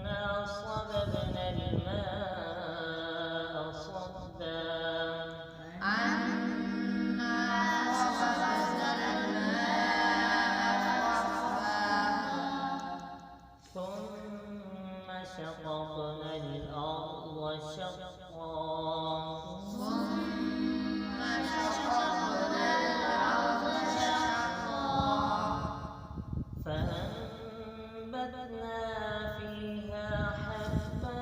أنا صببنا الماء صبا ثم شققنا الأرض شقا فأنبتنا فيها حبا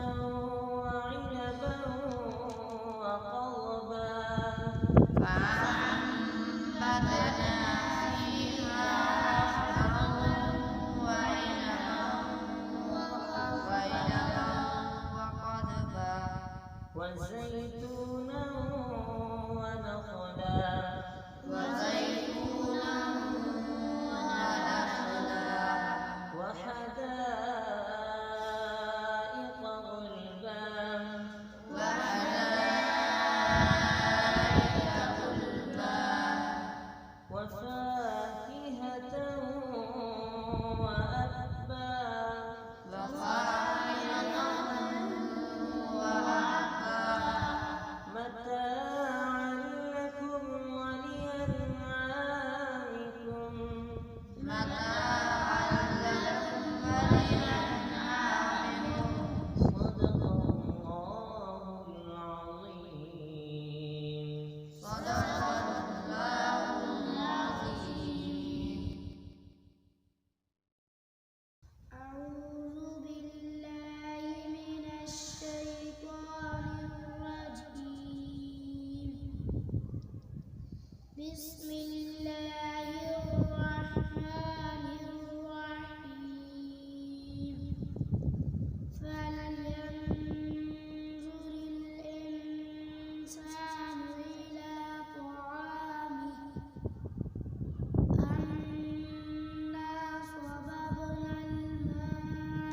وعنبا وقضبا وزيتونا ونخلا وحدائق غلبا وفاكهة وأبا متاعا لكم ولأنعامكم صدق الله العظيم. أعوذ بالله من الشيطان الرجيم. بسم الله الرحمن الرحيم. فلينظر الإنسان إلى طعامه أنا صببنا الماء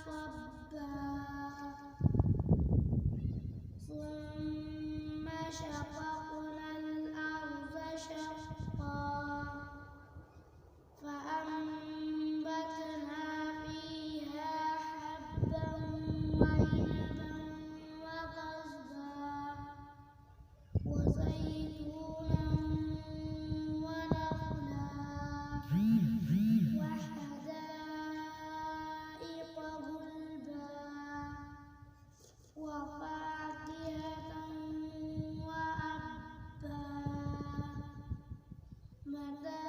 صبا ثم شققنا الأرض شقا فأنبتنا فيها حبا وعنبا وقضبا وزيتونا ونخلا وحدائق غلبا وفاكهة وأبا متاعا